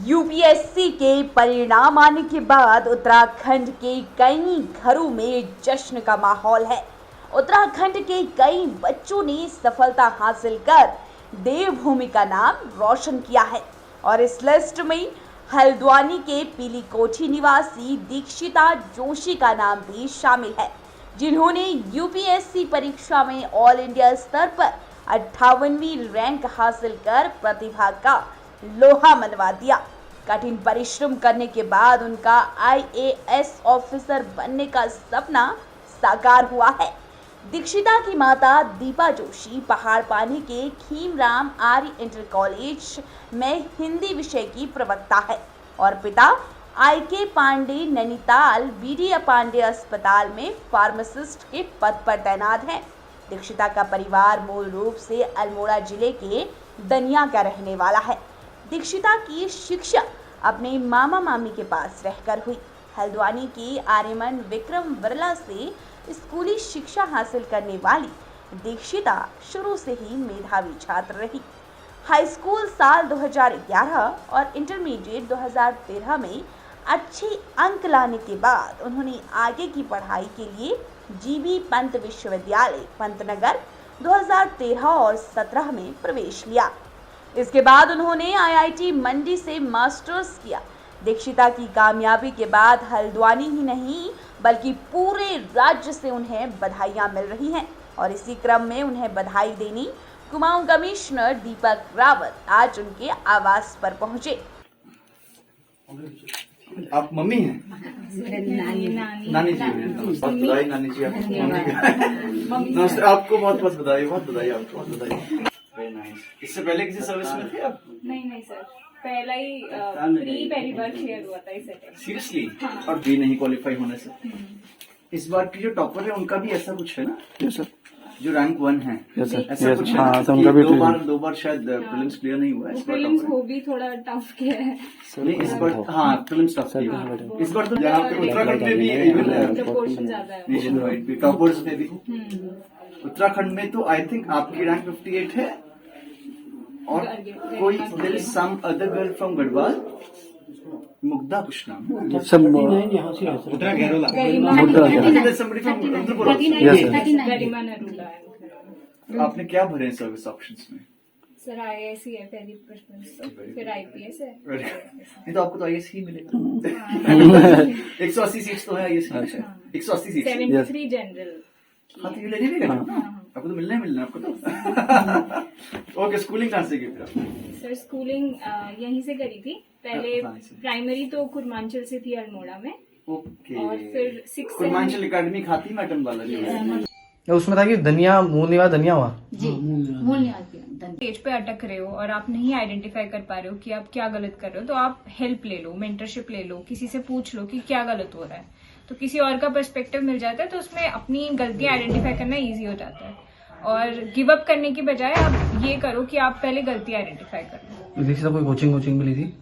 UPSC के परिणाम आने के बाद उत्तराखंड के कई घरों में जश्न का माहौल है। उत्तराखंड के कई बच्चों ने सफलता हासिल कर देवभूमि का नाम रोशन किया है और इस लिस्ट में हल्द्वानी के पीलीकोठी निवासी दीक्षिता जोशी का नाम भी शामिल है, जिन्होंने यूपीएससी परीक्षा में ऑल इंडिया स्तर पर 58वीं रैंक हासिल कर प्रतिभा का लोहा मनवा दिया। कठिन परिश्रम करने के बाद उनका आईएएस ऑफिसर बनने का सपना साकार हुआ है। दीक्षिता की माता दीपा जोशी पहाड़ पानी के खीमराम आर्य इंटर कॉलेज में हिंदी विषय की प्रवक्ता है और पिता आईके पांडे नैनीताल बीडी पांडे अस्पताल में फार्मासिस्ट के पद पर तैनात हैं। दीक्षिता का परिवार मूल रूप से अल्मोड़ा जिले के दनिया का रहने वाला है। दीक्षिता की शिक्षा अपने मामा मामी के पास रहकर हुई। हल्द्वानी के आर्यमन विक्रम बिरला से स्कूली शिक्षा हासिल करने वाली दीक्षिता शुरू से ही मेधावी छात्र रही। हाई स्कूल साल 2011 और इंटरमीडिएट 2013 में अच्छे अंक लाने के बाद उन्होंने आगे की पढ़ाई के लिए जीबी पंत विश्वविद्यालय पंतनगर 2013 और 17 में प्रवेश लिया। इसके बाद उन्होंने आईआईटी मंडी से मास्टर्स किया। दीक्षिता की कामयाबी के बाद हल्द्वानी ही नहीं बल्कि पूरे राज्य से उन्हें बधाइयां मिल रही हैं और इसी क्रम में उन्हें बधाई देने कुमाऊं कमिश्नर दीपक रावत आज उनके आवास पर पहुंचे। आप मम्मी हैं? नानी जी हैं। बहुत बधाई नानी जी, आपको नमस्ते। आपको बहुत बहुत बधाई, बहुत बधाई, आपको बहुत बधाई। Very nice. इससे पहले किसी सर्विस में थे आप? नहीं सर, पहला ही पहली बार क्लियर हुआ था इस अटेम्प्ट। सीरियसली? और भी नहीं क्वालिफाई होने से? इस बार की जो टॉपर है उनका भी ऐसा कुछ है ना? Yes sir. जो रैंक 1 है ऐसा कुछ है? हाँ, उनका भी दो बार शायद प्रीलिम्स क्लियर नहीं हुआ है। प्रीलिम्स वो भी थोड़ा टफ किया है। नहीं इस बार, हाँ प्रीलिम्स टफ किया। इस बार तो यहाँ पे उत्तराखंड में भी प्रपोर्शन ज्यादा है। नेशन वाइड टॉपर्स में भी उत्तराखंड में तो आई थिंक आपकी रैंक 58 है और कोई there is some other girl from Garhwal, Mugdha कुछ नाम सब उत्तरा गैरोला, गरिमा नरूला है। आपने क्या भरे हैं सर्विस ऑप्शंस में? सर आईएएस ही है पहली प्रेफरेंस, तो फिर आईपीएस है। नहीं तो आपको तो आईएएस ही मिलेगा। 180 सीट्स तो है आईएएस में। 180 सीट्स 73 जनरल। हाँ तो ये लेने भी आपको तो मिलना आपको तो। ओके, स्कूलिंग कहाँ से की फिर आपने? सर स्कूलिंग यहीं से करी थी। पहले प्राइमरी तो कुरमांचल से थी अल्मोड़ा में। ओके। और फिर 6 कुरमांचल एकेडमी खाती मैडम वाला जो उसमें था कि धनिया मूल निवास धनिया हुआ जी, मूल निवास स्टेज पे अटक रहे हो और आप नहीं आइडेंटिफाई कर पा रहे हो कि आप क्या गलत कर रहे हो, तो आप हेल्प ले लो, मेंटरशिप ले लो, किसी से पूछ लो कि क्या गलत हो रहा है। तो किसी और का पर्सपेक्टिव मिल जाता है तो उसमें अपनी गलतियां आइडेंटिफाई करना इजी हो जाता है और गिव अप करने की बजाय आप ये करो कि आप पहले गलती आइडेंटिफाई कर लो। दीक्षिता कोई कोचिंग भी ली थी?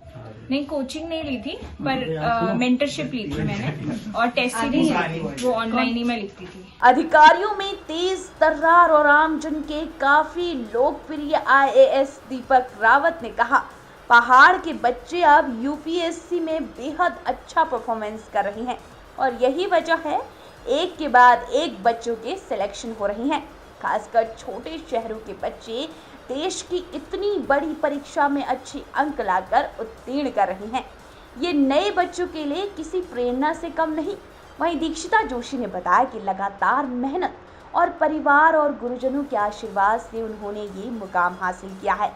नहीं, कोचिंग नहीं ली थी पर मेंटरशिप ली थी मैंने और टेस्ट सीरीज वो ऑनलाइन ही मैं लिखती थी। अधिकारियों में तेज तर्रार और आमजन के काफी लोकप्रिय आईएएस दीपक रावत ने कहा, पहाड़ के बच्चे अब यूपीएससी में बेहद अच्छा परफॉर्मेंस कर रहे हैं और यही वजह है एक के बाद एक बच्चों के सिलेक्शन हो रही हैं। खासकर छोटे शहरों के बच्चे देश की इतनी बड़ी परीक्षा में अच्छे अंक लाकर उत्तीर्ण कर रहे हैं। ये नए बच्चों के लिए किसी प्रेरणा से कम नहीं। वहीं दीक्षिता जोशी ने बताया कि लगातार मेहनत और परिवार और गुरुजनों के आशीर्वाद से उन्होंने ये मुकाम हासिल किया है।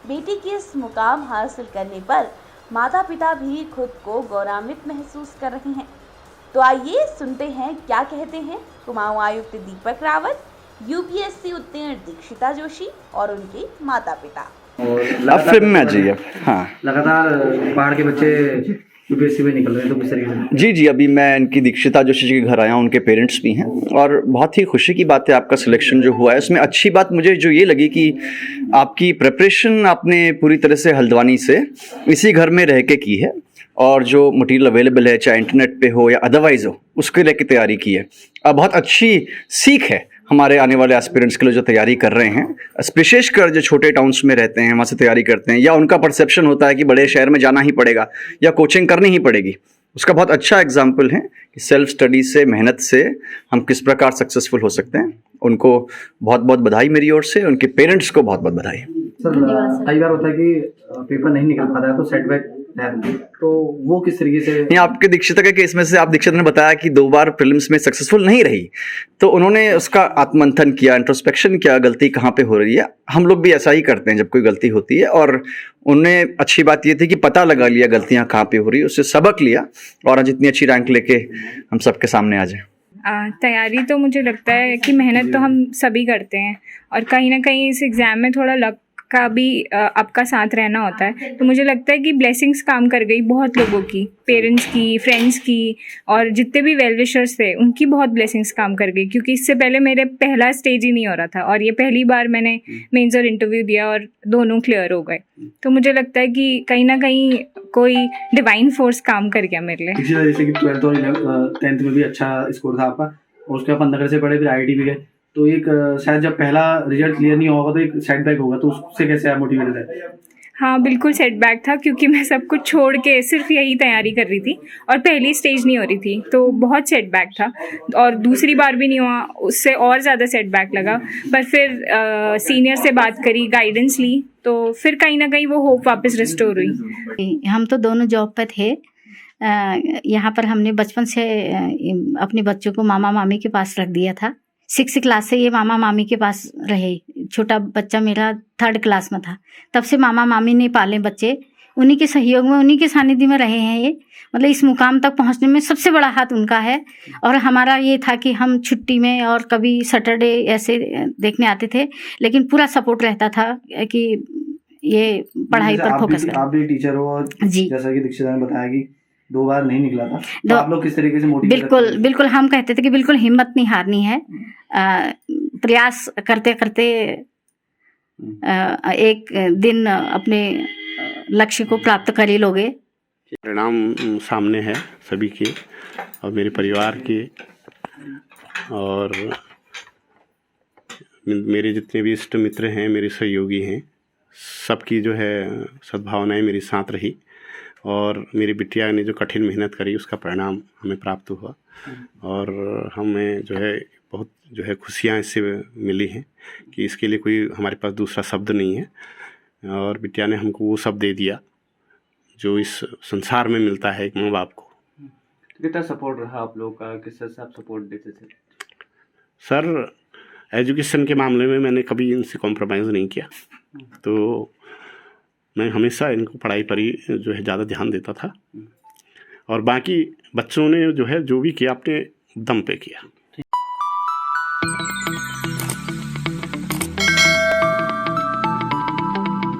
बेटी के इस मुकाम हासिल करने पर माता पिता भी खुद को गौरवान्वित महसूस कर रहे हैं। तो आइए सुनते हैं क्या कहते हैं कुमाऊं आयुक्त दीपक रावत, यूपीएससी उत्तीर्ण दीक्षिता जोशी और उनके माता पिता। अब फिल्म में आ जाइए। हाँ, लगातार पहाड़ के बच्चे यूपीएससी में निकल रहे हैं, तो किस तरीके से? जी अभी मैं इनकी दीक्षिता जोशी जी के घर आया हूँ, उनके पेरेंट्स भी हैं और बहुत ही खुशी की बात है आपका सिलेक्शन जो हुआ है। उसमें अच्छी बात मुझे जो ये लगी कि आपकी प्रिपरेशन आपने पूरी तरह से हल्द्वानी से इसी घर में रह के की है और जो मटेरियल अवेलेबल है चाहे इंटरनेट पे हो या अदरवाइज हो उसके लेके तैयारी की है। अब बहुत अच्छी सीख है हमारे आने वाले एस्पिरेंट्स के लिए जो तैयारी कर रहे हैं, विशेषकर जो छोटे टाउन्स में रहते हैं वहाँ से तैयारी करते हैं, या उनका परसेप्शन होता है कि बड़े शहर में जाना ही पड़ेगा या कोचिंग करनी ही पड़ेगी, उसका बहुत अच्छा एग्जाम्पल है कि सेल्फ स्टडी से, मेहनत से हम किस प्रकार सक्सेसफुल हो सकते हैं। उनको बहुत बहुत बधाई मेरी ओर से, उनके पेरेंट्स को बहुत बहुत बधाई। सर कई बार होता है कि पेपर नहीं निकल पाता है तो सेटबैक है, तो वो किस तरीके से? ये आपके दीक्षिता के केस में से आप दीक्षिता ने बताया कि 2 बार प्रीलिम्स में सक्सेसफुल नहीं रही, तो उन्होंने उसका आत्ममंथन किया, इंट्रोस्पेक्शन किया, गलती कहाँ पे हो रही है। हम लोग भी ऐसा ही करते हैं जब कोई गलती होती है, और उन्हें अच्छी बात ये थी कि पता लगा लिया गलतियाँ कहाँ पे हो रही है, उससे सबक लिया और आज इतनी अच्छी रैंक लेके हम सबके सामने आ जाए। तैयारी तो मुझे लगता है कि मेहनत तो हम सभी करते हैं, और कहीं ना कहीं इस एग्ज़ाम में थोड़ा लक का भी आपका साथ रहना होता है। तो मुझे लगता है कि ब्लेसिंग्स काम कर गई बहुत लोगों की, पेरेंट्स की, फ्रेंड्स की, और जितने भी वेल विशर्स थे उनकी बहुत ब्लेसिंग्स काम कर गई, क्योंकि इससे पहले मेरे पहला स्टेज ही नहीं हो रहा था और ये पहली बार मैंने मेंस और इंटरव्यू दिया और दोनों क्लियर हो गए। तो मुझे लगता है कि कहीं ना कहीं कोई डिवाइन फोर्स काम कर गया मेरे लिए। जैसे कि 12th और 10th में भी अच्छा स्कोर था आपका, और उसके बाद 15 से पढ़े, फिर IIT भी गए, तो एक शायद जब पहला रिजल्ट क्लियर नहीं होगा तो एक सेटबैक होगा, तो उससे कैसे आप मोटिवेटेड है? हाँ बिल्कुल सेटबैक था, क्योंकि मैं सब कुछ छोड़ के सिर्फ यही तैयारी कर रही थी और पहली स्टेज नहीं हो रही थी, तो बहुत सेटबैक था। और दूसरी बार भी नहीं हुआ, उससे और ज़्यादा सेटबैक लगा। पर फिर सीनियर से बात करी, गाइडेंस ली, तो फिर कहीं ना कहीं वो होप वापस रिस्टोर हुई। हम तो दोनों जॉब पे थे। यहाँ पर हमने बचपन से अपने बच्चों को मामा मामी के पास रख दिया था। 6th क्लास से ये मामा मामी के पास रहे। छोटा बच्चा मेरा 3rd क्लास में था, तब से मामा मामी ने पाले बच्चे, उन्हीं के सहयोग में, उन्हीं के सानिध्य में रहे हैं ये। मतलब इस मुकाम तक पहुंचने में सबसे बड़ा हाथ उनका है। और हमारा ये था कि हम छुट्टी में और कभी सैटरडे ऐसे देखने आते थे, लेकिन पूरा सपोर्ट रहता था कि ये पढ़ाई पर फोकस करें। आप भी टीचर हो, और जी, जैसा कि दीक्षिता ने बताया कि 2 बार नहीं निकला था, तो आप लोग किस तरीके से मोटिवेट? बिल्कुल हम कहते थे कि बिल्कुल हिम्मत नहीं हारनी है, प्रयास करते करते एक दिन अपने लक्ष्य को प्राप्त कर ही लोगे। परिणाम सामने है सभी के, और मेरे परिवार के, और मेरे जितने भी इष्ट मित्र हैं, मेरे सहयोगी हैं, सबकी जो है सद्भावनाएं मेरे साथ रही, और मेरी बिटिया ने जो कठिन मेहनत करी उसका परिणाम हमें प्राप्त हुआ, और हमें जो है बहुत जो है खुशियाँ इससे मिली हैं कि इसके लिए कोई हमारे पास दूसरा शब्द नहीं है, और बिटिया ने हमको वो सब दे दिया जो इस संसार में मिलता है एक माँ बाप को। कितना सपोर्ट रहा आप लोगों का, किस तरह से आप सपोर्ट देते थे? सर एजुकेशन के मामले में मैंने कभी इनसे कॉम्प्रोमाइज़ नहीं किया, तो मैं हमेशा इनको पढ़ाई पर ही जो है ज़्यादा ध्यान देता था, और बाकी बच्चों ने जो है जो भी किया अपने दम पे किया।